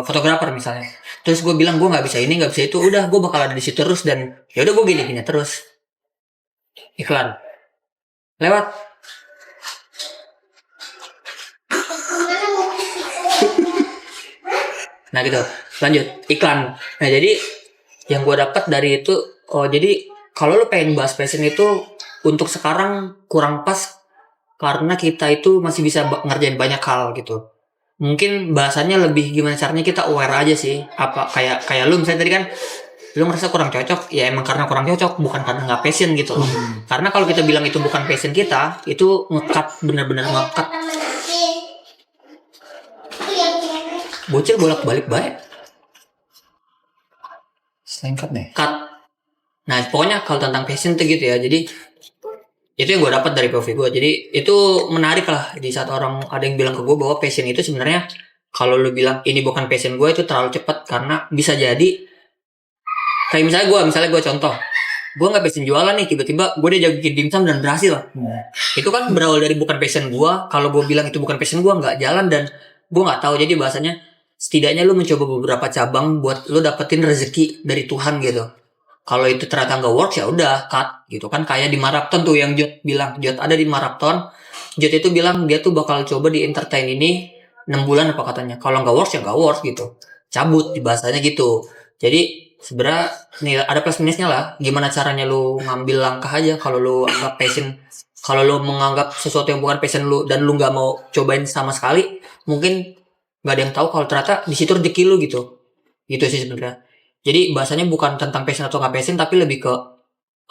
fotografer misalnya. Terus gue bilang gue nggak bisa ini, nggak bisa itu. Udah gue bakal ada di situ terus dan ya udah gue gini terus. Iklan lewat. Nah gitu, lanjut iklan. Nah jadi yang gue dapat dari itu, jadi kalau lu pengen bahas passion itu untuk sekarang kurang pas karena kita itu masih bisa ngerjain banyak hal gitu. Mungkin bahasanya lebih gimana caranya kita aware aja sih. Apa kayak lu misalnya tadi kan lu ngerasa kurang cocok, ya emang karena kurang cocok, bukan karena nggak passion gitu loh. Karena kalau kita bilang itu bukan passion kita, itu nge-cut, bener-bener nge-cut. Bocil bolak-balik baik. Selengkat nih. Cut. Nah pokoknya kalau tentang passion tuh gitu ya. Jadi itu yang gue dapat dari POV gue. Jadi itu menarik lah di saat orang ada yang bilang ke gue bahwa passion itu sebenarnya kalau lu bilang ini bukan passion gue itu terlalu cepat karena bisa jadi kayak misalnya gue contoh, gue nggak passion jualan nih, tiba-tiba gue udah jago bikin dimsum dan berhasil. Itu kan berawal dari bukan passion gue. Kalau gue bilang itu bukan passion gue, nggak jalan dan gue nggak tahu. Jadi bahasanya setidaknya lu mencoba beberapa cabang buat lu dapetin rezeki dari Tuhan gitu. Kalau itu ternyata nggak works ya udah cut gitu kan. Kayak di maraton tuh yang Jod bilang, Jod ada di maraton, Jod itu bilang dia tuh bakal coba di entertain ini 6 bulan apa katanya. Kalau nggak works ya nggak works gitu, cabut di bahasanya gitu. Jadi sebenarnya nih ada plus minusnya lah. Gimana caranya lu ngambil langkah aja. Kalau lu anggap passion, kalau lu menganggap sesuatu yang bukan passion lu dan lu nggak mau cobain sama sekali, mungkin nggak ada yang tahu kalau ternyata di situ rezeki lu gitu. Gitu sih sebenarnya. Jadi bahasanya bukan tentang passion atau nggak passion, tapi lebih ke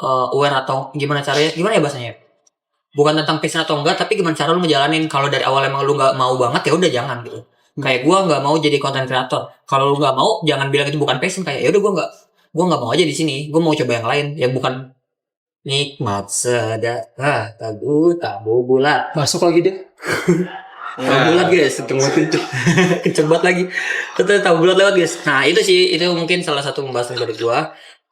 aware atau gimana caranya. Gimana ya bahasanya? Bukan tentang passion atau enggak, tapi gimana cara lu ngejalanin. Kalau dari awal emang lu nggak mau banget ya udah jangan gitu. Kayak gue nggak mau jadi content creator. Kalau lu nggak mau, jangan bilang itu bukan passion. Kayak ya udah gue nggak mau aja di sini. Gue mau coba yang lain yang bukan nikmat sedekah tabu bulat. Masuk lagi deh. Tabu bulat guys, kenceng banget lagi. Tabu bulat lewat guys. Nah itu sih, itu mungkin salah satu pembahasan dari gue.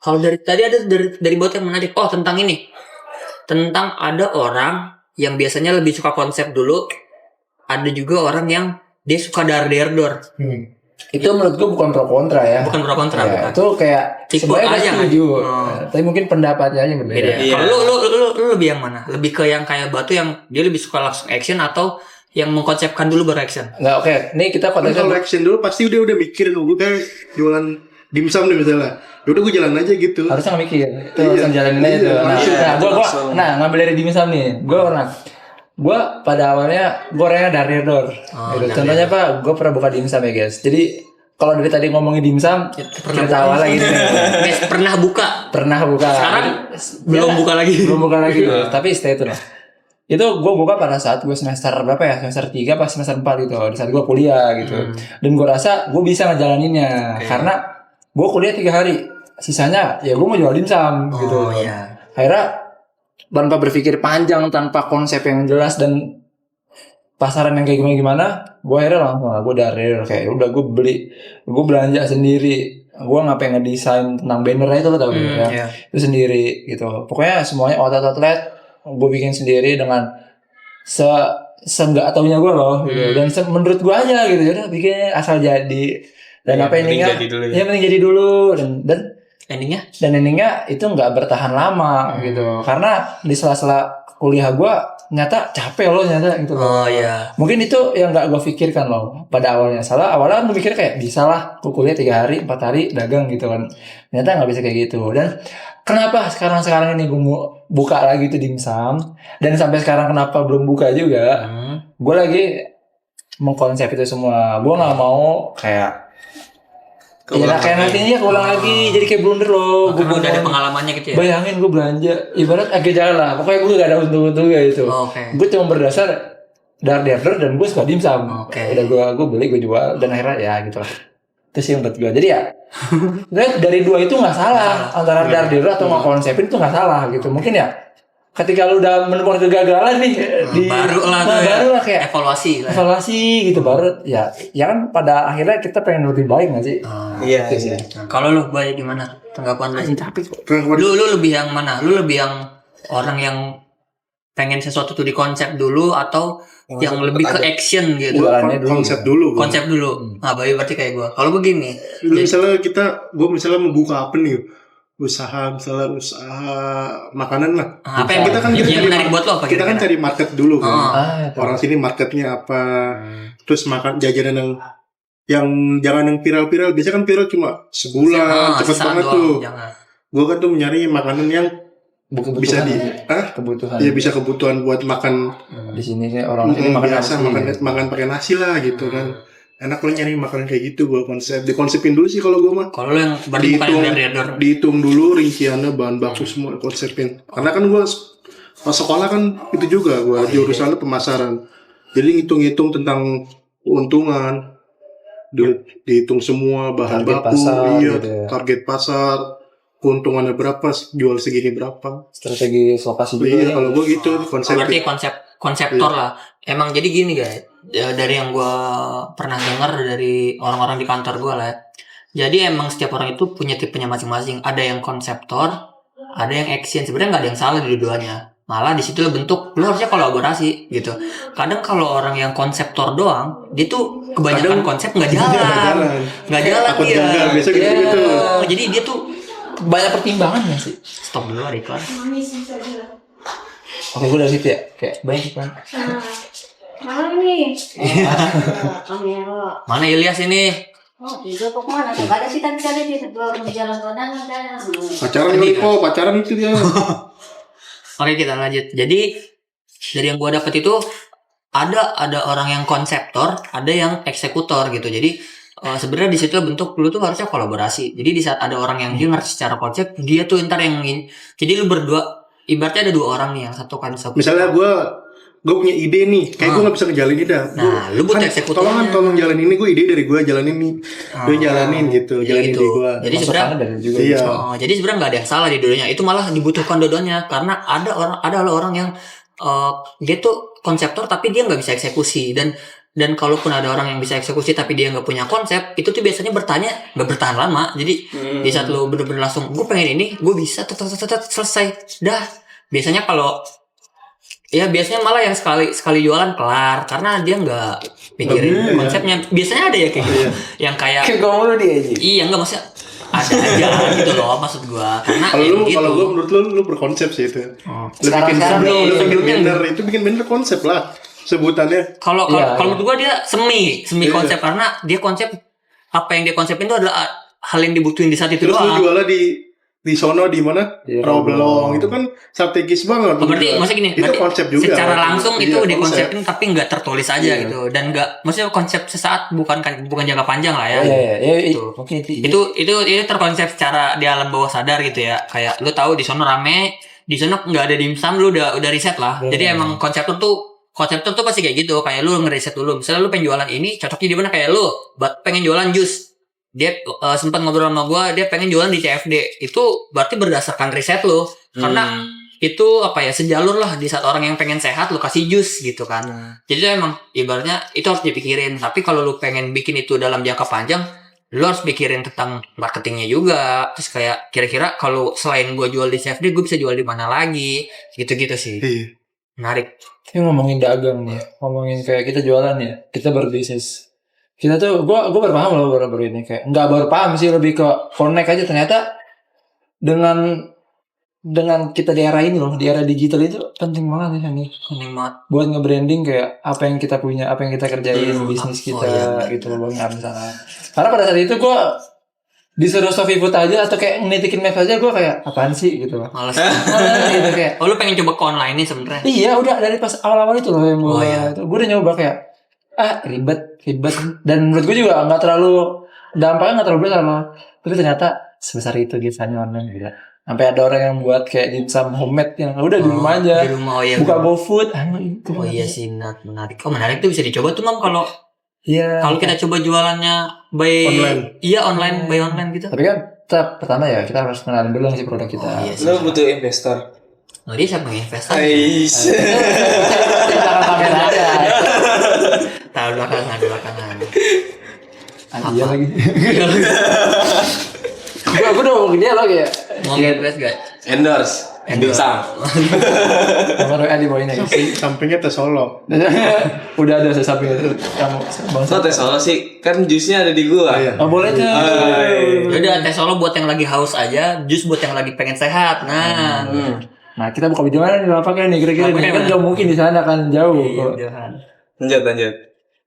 Kalau dari tadi ada dari bot yang menarik. Oh tentang ini, tentang ada orang yang biasanya lebih suka konsep dulu. Ada juga orang yang dia suka dar. Itu menurut gue bukan pro kontra ya. Bukan pro kontra, ya, bukan. itu kayak Tipe sebenarnya aja gue kan? setuju. Oh. Tapi mungkin pendapatnya aja yang berbeda. Beda. Kalau lu lebih yang mana? Lebih ke yang kayak Batu yang dia lebih suka langsung action atau yang mengkonsepkan dulu baru action? Nggak, oke. Nih kita Kan konteksnya kalau action dulu pasti udah mikirin gue kayak jualan dimsum nih misalnya. Yaudah gue jalan aja gitu. harusnya nggak mikir. Itu langsung jalanin aja tuh. Nah, ngambil dari dimsum nih. Gue pada awalnya gue orangnya dari door. Gitu. Contohnya apa? Gue pernah buka dimsum ya guys. Jadi kalau dari tadi ngomongin dimsum, kita awal lagi nih. Guys, pernah buka. Sekarang belum buka lagi. Tapi stay itu lah. Itu gue buka pada saat gue semester berapa ya? Semester 3 pas semester 4 gitu. Di saat gue kuliah gitu. Dan gue rasa gue bisa ngejalaninnya. Karena gue kuliah 3 hari. Sisanya ya gue mau jual dimsum gitu. Iya. Akhirnya tanpa berpikir panjang, tanpa konsep yang jelas dan pasaran yang kayak gimana, gue akhirnya langsung gue dari kayak udah gue belanja sendiri, gue ngapain ngedesain tentang bannernya itu lo tau ya, itu sendiri gitu. Pokoknya semuanya outlet gue bikin sendiri dengan seenggak taunya gue loh gitu. Dan menurut gue aja gitu, udah bikin asal jadi. Dan Ya, apa endingnya? Ya penting jadi dulu dan endingnya itu nggak bertahan lama gitu. Karena di sela-sela kuliah gue nyata capek loh gitu loh. Oh iya. Mungkin itu yang nggak gue pikirkan loh pada awalnya. Awalnya gue mikir kayak bisa lah, gue kuliah 3 hari 4 hari dagang gitu kan. Ternyata nggak bisa kayak gitu. Dan kenapa sekarang ini gue mau buka lagi tuh dimsum, dan sampai sekarang kenapa belum buka juga? Gue lagi mengkonsep itu semua. Gue nggak mau kayak kayak nantinya keulang lagi, jadi kayak blunder loh. Gue udah ada pengalamannya gitu ya. Bayangin gue belanja, ibarat agak jalan lah. Pokoknya gue gak ada untung-untungnya itu. Gue cuma berdasar dar dan gue suka dimsum. Udah gue beli, gue jual, dan akhirnya ya gitu lah. Itu sih menurut gue. Jadi ya dari dua itu nggak salah. Antara dar atau mau konsepin itu nggak salah gitu. Mungkin ya ketika lu udah menemukan kegagalan nih baru lah tuh ya. baru lah kayak evaluasi lah. evaluasi gitu baru ya kan pada akhirnya kita pengen lebih baik nggak sih? Iya. Kalau lu Bay gimana tanggapan lu? Pernah Lu lebih yang mana? Lu lebih yang orang yang pengen sesuatu tuh di konsep dulu atau yang lebih ke action gitu? Jualannya dulu. konsep dulu. Gua. Konsep dulu. Nah, Bay berarti kayak gua. Kalau begini, Misalnya gue misalnya membuka apa nih? Usaha makanan lah. apa yang Kita kan yang cari menarik buat lo apa kita kan cari market dulu kan. Ah, Orang sini marketnya apa? Terus makan jajanan yang jangan yang viral-viral. Biasanya kan viral cuma sebulan, cepet sesaat banget doang, tuh. jangan. Gue kan tuh mencari makanan yang bisa kebutuhan. ya bisa kebutuhan buat makan. Di sini kayak orang sini makan biasa nasi. makan pakai nasi lah gitu kan. Enak lo nyari makanan kayak gitu. Gue dikonsepin dulu sih kalau gue mah. Kalau lu yang berarti bukan yang dari Dihitung dulu rinciannya, bahan baku semua konsepin. Karena kan gue pas sekolah kan itu juga gue jurusannya pemasaran. Jadi ngitung-ngitung tentang keuntungan, dihitung semua bahan Target baku, pasar, iya, gitu ya. target pasar, keuntungannya berapa, jual segini berapa. Strategi lokasi juga. Iya, kalau gue gitu konsep. berarti konseptor lah. Emang jadi gini guys, ya, dari yang gua pernah dengar dari orang-orang di kantor gua lah. Jadi emang setiap orang itu punya tipenya masing-masing. Ada yang konseptor, ada yang action. Sebenarnya nggak ada yang salah di dua-duanya. Malah di situ lo bentuk, lo harusnya kolaborasi gitu. Kadang kalau orang yang konseptor doang, dia tuh kebanyakan konsep nggak jalan, nggak jalan Takut dia. gagal, biasa gitu-gitu. Jadi dia tuh Banyak pertimbangan nggak sih? stop dulu iklan. Oke, gue dari situ ya. Kayak banyak kan. Mana nih? Kamera. Mana Ilyas ini? Oh, tiga kok mana? Tuh ada sih tadi di jalan kondangan ada. Pacaran itu dia. Oke kita lanjut. Jadi dari yang gua dapat itu ada orang yang konseptor, ada yang eksekutor gitu. Jadi sebenarnya di situ bentuk lu tuh harusnya kolaborasi. Jadi di saat ada orang yang dia ngerti secara konsep, dia tuh ntar yang jadi lu berdua ibaratnya ada dua orang nih yang satu konsep. Misalnya gue punya ide nih, kayak gue nggak bisa ngejalanin dah. Nah, lu butuh eksekutornya. Tolong jalanin ini, gue ide dari gue jalanin nih, gue jalanin gitu, jalanin gitu. ide gue. Jadi sebenarnya dari juga. Iya. jadi sebenarnya nggak ada yang salah di dua-duanya. Itu malah dibutuhkan dua-duanya karena ada orang yang dia tuh konseptor tapi dia nggak bisa eksekusi dan kalaupun ada orang yang bisa eksekusi tapi dia nggak punya konsep, itu tuh biasanya nggak bertahan lama. Jadi di saat lu bener-bener langsung gue pengen ini, gue bisa selesai dah. Biasanya biasanya malah yang sekali jualan kelar karena dia nggak pikirin konsepnya. Biasanya ada ya kayak gitu, yang kayak gue mulu dia aja. iya nggak maksudnya ada aja gitu loh maksud gua karena Kalau gue menurut lu berkonsep sih itu. Lu bikin banner, itu bikin banner konsep lah sebutannya. Kalau menurut gua dia semi konsep karena dia konsep apa yang dia konsepin itu adalah hal yang dibutuhin di saat itu Terus doang. lu jualnya di sono di mana? Rawabelong. Itu kan strategis banget. Berarti maksudnya gini, itu konsep juga. secara langsung Iya, itu konsep. dikonsepin tapi nggak tertulis aja gitu dan nggak maksudnya konsep sesaat bukan jangka panjang lah ya. Iya. Gitu. Oke, Itu terkonsep secara di alam bawah sadar gitu ya. Kayak lu tahu di sono rame, di sono nggak ada dimsum, lu udah riset lah. Jadi emang konsep tuh pasti kayak gitu. Kayak lu ngeriset dulu. Misalnya lu pengen jualan ini, cocoknya di mana? Kayak lu pengen jualan jus. Dia sempat ngobrol sama gue, dia pengen jualan di CFD. Itu berarti berdasarkan riset lu. Karena itu sejalur lah di saat orang yang pengen sehat lu kasih jus gitu kan. Jadi itu emang ibaratnya itu harus dipikirin. Tapi kalau lu pengen bikin itu dalam jangka panjang, lu harus pikirin tentang marketingnya juga. Terus kayak kira-kira kalau selain gue jual di CFD, gue bisa jual di mana lagi? Gitu-gitu sih. Iya. Menarik. Ini ngomongin dagang nih, ngomongin kayak kita jualan ya, kita berbisnis. Kita tuh, gue baru paham loh baru ini kayak nggak baru paham sih, lebih ke connect aja ternyata dengan kita di era ini loh, di era digital itu penting banget ya nih. Penting banget. Buat nge-branding kayak apa yang kita punya, apa yang kita kerjain, bisnis kita gitu loh bang misalnya. Karena pada saat itu gue disuruh story food aja atau kayak netikin map aja gue kayak apaan sih gitu loh. Males. gitu kayak. Oh lu pengen coba ke online nih sebenarnya? Iya udah dari pas awal-awal itu loh yang gue udah nyoba kayak ribet dan menurut gue juga nggak terlalu dampaknya nggak terlalu besar loh. Tapi ternyata sebesar itu gisanya online gitu. Sampai ada orang yang buat kayak dimsum homemade yang udah di rumah aja. Di rumah buka GoFood itu. Oh iya sih menarik. Oh menarik tuh bisa dicoba tuh Mam kalau kita coba jualannya by online. Iya online by online gitu. Tapi kan pertama ya kita harus kenalin dulu sih produk kita. Oh, iya sih. Lo butuh investor. Nah, dia siapa investasi? Ais. Di belakang kamera aja. Tahu belakangan. Iya lagi. Gue udah ngomong dia lagi ya. Mau invest gak? Endorse. Bintang. Nomor WA di bawahnya guys. Sampingnya tes solo. Udah ada saya samping itu. Kamu bang. Kok tes solo sih? Kan jusnya ada di gua. Iya. Oh boleh tuh. Udah tes solo buat yang lagi haus aja, jus buat yang lagi pengen sehat. Nah, Nah kita buka video mana nih? Apa nih kira-kira Apa nih? Kan mana? gak mungkin di sana kan jauh. iya, jangan. Lanjut.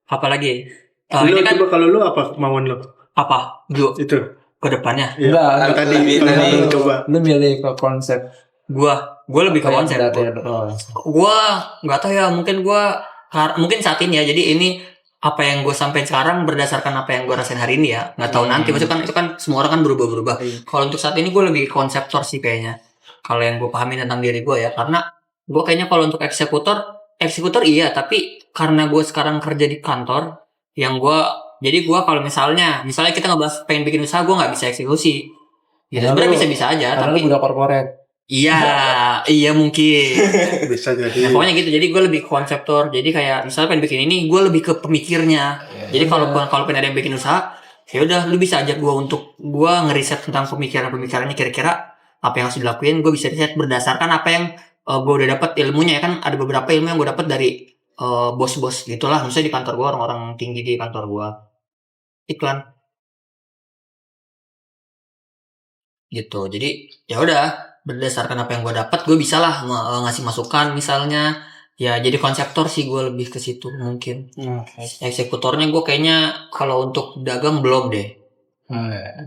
Apa lagi? Lu Ini kan coba kalau lu apa kemauan lu? apa? Ju, Itu. ke depannya. Iya. Enggak, Kan tadi tadi lu coba. Lu milih ke konsep. Gua lebih ke konsep. Gua nggak tahu ya, mungkin mungkin saat ini ya. Jadi ini apa yang gue sampai sekarang berdasarkan apa yang gue rasain hari ini ya. Nggak tahu nanti. Maksudnya kan itu kan semua orang kan berubah-berubah. Kalau untuk saat ini gue lebih konseptor sih kayaknya. Kalau yang gue pahami tentang diri gue ya, karena gue kayaknya kalau untuk eksekutor iya, tapi karena gue sekarang kerja di kantor, jadi gue kalau misalnya kita ngebahas pengen bikin usaha, gue nggak bisa eksekusi. Ya sebenarnya bisa aja, Karena tapi lu udah corporate. iya mungkin. Bisa Nah, jadi. pokoknya gitu. Jadi gue lebih konseptor. Jadi kayak misalnya pengen bikin ini, gue lebih ke pemikirnya. Jadi kalau pengen ada yang bikin usaha, ya udah lu bisa ajak gue untuk gue ngeriset tentang pemikirannya kira-kira apa yang harus dilakuin. Gue bisa riset berdasarkan apa yang gue udah dapat ilmunya ya kan. Ada beberapa ilmu yang gue dapat dari bos-bos gitulah. Misalnya di kantor gue, orang-orang tinggi di kantor gue, iklan gitu. Jadi ya udah berdasarkan apa yang gue dapat, gue bisa lah ngasih masukan misalnya. Ya jadi konseptor sih gue lebih ke situ mungkin. Eksekutornya gue kayaknya kalau untuk dagang belum deh.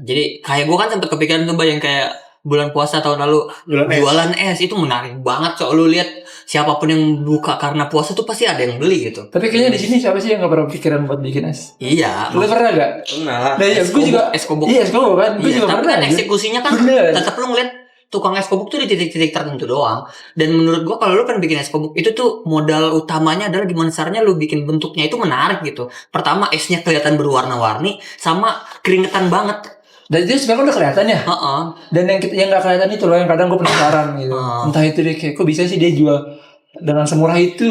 Jadi kayak gue kan sempet kepikiran tuh yang kayak bulan puasa tahun lalu jualan es itu menarik banget. Soal lu lihat siapapun yang buka karena puasa tuh pasti ada yang beli gitu. Tapi kayaknya di sini siapa sih yang gak pernah pikiran buat bikin es? Iya. Lu pernah gak? Nah, Nah, iya, gue juga. Es kobok. Iya, es kobok kan. Gue Iya, juga tapi pernah. kan eksekusinya kan Bener. tetap lu ngeliat tukang es kobok tuh di titik-titik tertentu doang. Dan menurut gua kalau lu pengen bikin es kobok itu tuh modal utamanya adalah gimana caranya lu bikin bentuknya itu menarik gitu. Pertama esnya kelihatan berwarna-warni sama keringetan banget. Dan itu sebenarnya udah kelihatan ya. Heeh. Dan yang gak kelihatan itu loh yang kadang gue penasaran gitu. Entah itu dia kayak kok bisa sih dia jual dengan semurah itu.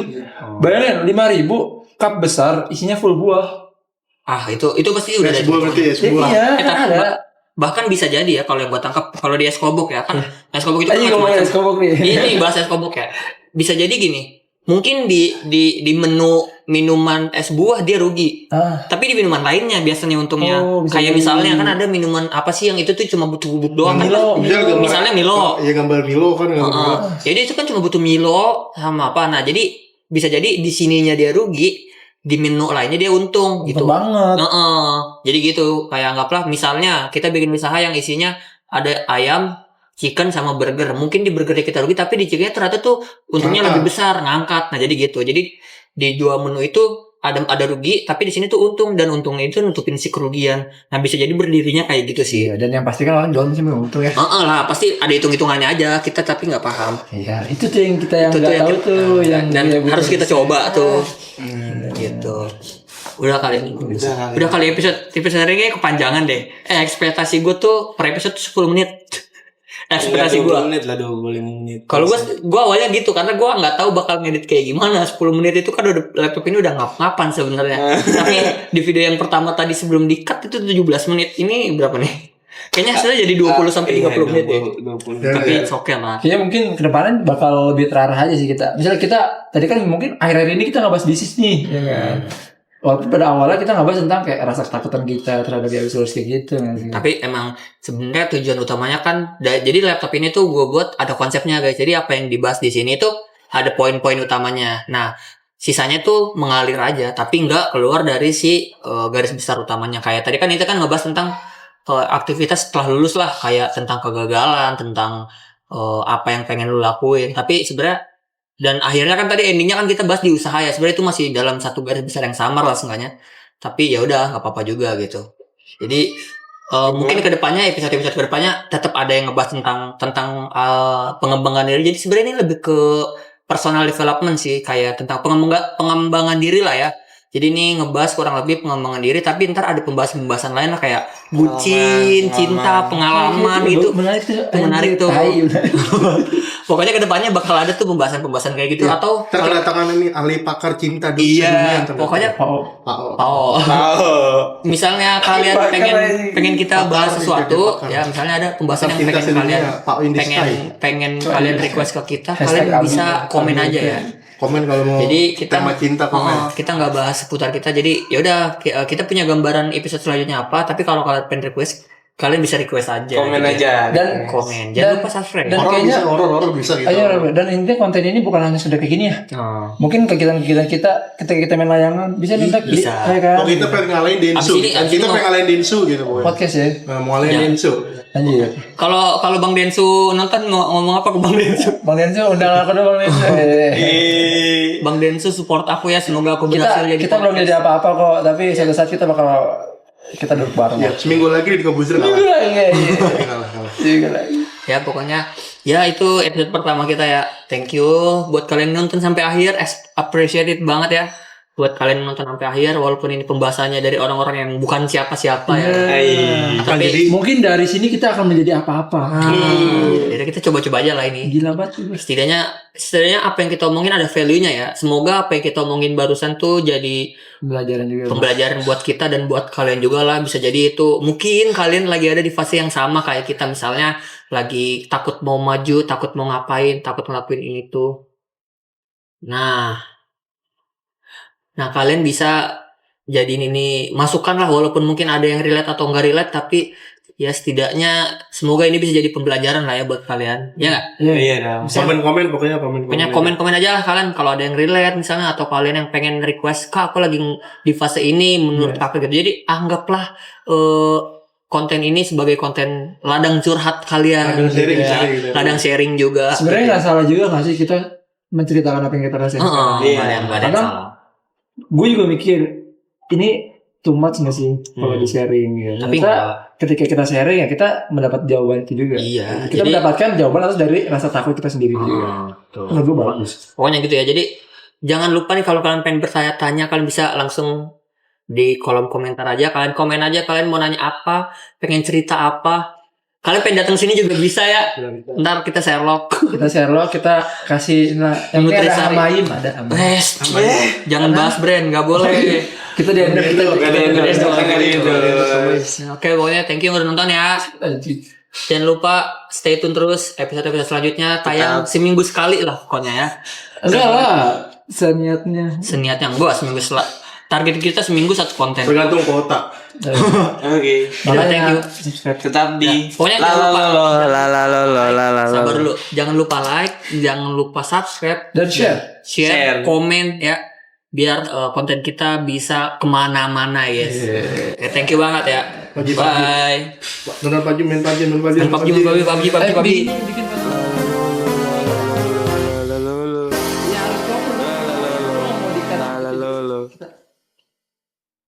Bayangin 5.000 cup besar isinya full buah. Ah itu pasti udah Es ada. buah berarti es buah. Iya, Eh, kan tapi ada. bahkan bisa jadi ya kalau yang gua tangkap kalau di es kobok ya kan es kobok itu kan Ayo ngomongin es kobok nih. ini bahas es kobok ya. Bisa jadi gini. Mungkin di menu minuman es buah dia rugi. Tapi di minuman lainnya biasanya untungnya. Bisa Kayak jadi. misalnya kan ada minuman apa sih yang itu tuh cuma butuh bubuk doang kan? Milo. Iya, gambar- Misalnya Milo. Iya gambar Milo kan gambar Milo. Jadi itu kan cuma butuh Milo sama apa. Nah, jadi bisa jadi di sininya dia rugi, di menu lainnya dia untung gitu. Untung banget. Jadi gitu. Kayak anggaplah misalnya kita bikin usaha yang isinya ada ayam, chicken sama burger. Mungkin di burgernya kita rugi, tapi di chickennya ternyata tuh untungnya Ngangkat. lebih besar, ngangkat. Nah, jadi gitu. Jadi di dua menu itu ada rugi, tapi di sini tuh untung dan untungnya itu nutupin si kerugian. Nah, bisa jadi berdirinya kayak gitu sih. Iya, dan yang pasti kan orang jual sih untung ya. Lah, pasti ada hitung-hitungannya aja. Kita tapi nggak paham. Iya, itu tuh yang kita Itu tuh nggak yang tahu kita- tuh yang dan dia harus butuh. kita coba tuh. Gitu. Udah kali episode hari ini kepanjangan deh. Ekspektasi gue tuh per episode tuh 10 menit. Ekspektasi gue. 20 menit lah 20 menit. Kalau gue awalnya gitu karena gue nggak tahu bakal ngedit kayak gimana. 10 menit itu kan udah laptop ini udah ngap-ngapan sebenarnya. Tapi di video yang pertama tadi sebelum di-cut itu 17 menit. Ini berapa nih? Kayaknya hasilnya jadi 20 sampai 30 menit ya. 20. Tapi it's okay lah. Kayaknya mungkin kedepannya bakal lebih terarah aja sih kita. Misalnya kita tadi kan mungkin akhir-akhir ini kita nggak bahas bisnis nih, ya kan? Walaupun pada awalnya kita nggak bahas tentang kayak rasa ketakutan kita terhadap yang solusi kayak gitu. Nggak sih? Tapi emang sebenarnya tujuan utamanya kan jadi laptop ini tuh gue buat ada konsepnya guys. Jadi apa yang dibahas di sini tuh ada poin-poin utamanya. Nah, sisanya tuh mengalir aja tapi nggak keluar dari si garis besar utamanya. Kayak tadi kan kita kan ngebahas tentang aktivitas setelah lulus lah, kayak tentang kegagalan, tentang apa yang pengen lu lakuin. Tapi sebenarnya dan akhirnya kan tadi endingnya kan kita bahas di usaha ya. Sebenarnya itu masih dalam satu garis besar yang samar lah seenggaknya. Tapi ya udah nggak apa-apa juga gitu. Jadi mungkin kedepannya episode kedepannya tetap ada yang ngebahas tentang pengembangan diri. Jadi sebenarnya ini lebih ke personal development sih, kayak tentang pengembangan diri lah ya. Jadi ini ngebahas kurang lebih pengembangan diri, tapi ntar ada pembahasan lain lah kayak bucin, cinta, pengalaman gitu. Menarik Tuh. Tai. Pokoknya kedepannya bakal ada tuh pembahasan kayak gitu atau Ntar kedatangan ini ahli pakar cinta dunia. iya, ntar pokoknya Oh. misalnya kalian pengen kita bahas sesuatu, ya misalnya ada pembahasan yang Cinta pengen kalian sedunia, Pak Windy Sky. pengen kalian request ke kita, Hashtag kalian bisa komen aja ya. Komen kalau mau Jadi kita tema cinta komen. kita nggak bahas seputar kita. Jadi yaudah kita punya gambaran episode selanjutnya apa. Tapi kalau kalian pengen request, kalian bisa request aja. Komen gitu aja. Dan komen. Jangan lupa subscribe. dan Horor kayaknya- bisa, horor bisa gitu. Ayo, dan intinya konten ini bukan hanya sudah kayak gini ya. Mungkin kegiatan kita ketika kita main layangan bisa minta Bisa. kayak kan Oh, kita pengen ngalahin Densu. Abis ini Kita mau- pengen ngalahin Densu gitu pokoknya. podcast ya. Nah, mau ngalahin Densu. Anjir. Kalau Bang Densu nonton ngomong apa ke Bang Densu? Bang Densu undang aku dong Bang Densu. Bang Densu support aku ya. Semoga aku berhasil jadi kita belum jadi apa-apa kok, tapi suatu saat kita bakal kita duduk bareng. Ya, seminggu lagi di Kobuzer kalah. Iya. Kalah. Ya pokoknya ya itu episode pertama kita ya. Thank you buat kalian yang nonton sampai akhir. Appreciate it banget ya buat kalian yang nonton sampai akhir, walaupun ini pembahasannya dari orang-orang yang bukan siapa-siapa ya. Akan Tapi jadi Mungkin dari sini kita akan menjadi apa-apa. jadi kita coba-coba aja lah ini. Gila banget. Setidaknya apa yang kita omongin ada value-nya ya. Semoga apa yang kita omongin barusan tuh jadi Pembelajaran juga. pembelajaran buat kita dan buat kalian juga lah. Bisa jadi itu mungkin kalian lagi ada di fase yang sama kayak kita, misalnya lagi takut mau maju, takut mau ngapain, takut ngelakuin ini tuh. Nah kalian bisa jadiin ini masukan lah, walaupun mungkin ada yang relate atau nggak relate, tapi ya setidaknya semoga ini bisa jadi pembelajaran lah ya buat kalian. Ya nggak? Iya dong. komen-komen pokoknya komen. Pokoknya komen-komen aja lah kalian kalau ada yang relate misalnya, atau kalian yang pengen request, Kak aku lagi di fase ini menurut apa gitu. Jadi anggaplah konten ini sebagai konten ladang curhat kalian. Ladang sharing, gitu ya. sharing gitu ya. Ladang sharing juga. Sebenarnya nggak salah juga nggak sih kita menceritakan apa yang kita rasain sekarang. Iya. Nggak ada yang Kadang salah. Gue juga mikir ini too much nggak sih kalau di sharing ya. Tapi Ternyata ketika kita sharing ya kita mendapat jawaban itu juga. Iya, Kita jadi- mendapatkan jawaban atas dari rasa takut kita sendiri juga. Tuh. Menurut gue bagus. Pokoknya gitu ya. Jadi jangan lupa nih kalau kalian pengen bertanya-tanya, kalian bisa langsung di kolom komentar aja. Kalian komen aja kalian mau nanya apa, pengen cerita apa. Kalian pengen datang sini juga bisa ya. Ntar kita Sherlock. Kita Sherlock, kita kasih yang penting ada Nutrisari. Hamaim, ada Hamaim. Jangan bahas brand, nggak boleh. Kita di endorse kita. Gak ada yang Oke, pokoknya thank you yang udah nonton ya. Jangan lupa stay tune terus episode-episode selanjutnya tayang seminggu sekali lah pokoknya ya. Enggak lah, seniatnya. Seniatnya enggak seminggu target kita seminggu satu konten. Tergantung kota. Oke. Thank you. Subscribe. Tetap di Pokoknya jangan lupa la. sabar dulu. Jangan lupa like, jangan lupa subscribe, Dan share. Share. komen ya. Biar konten kita bisa kemana-mana ya. Thank you banget ya. Pagi-pagi. Bye. Nonton PUBG, main PUBG. PUBG. Bikin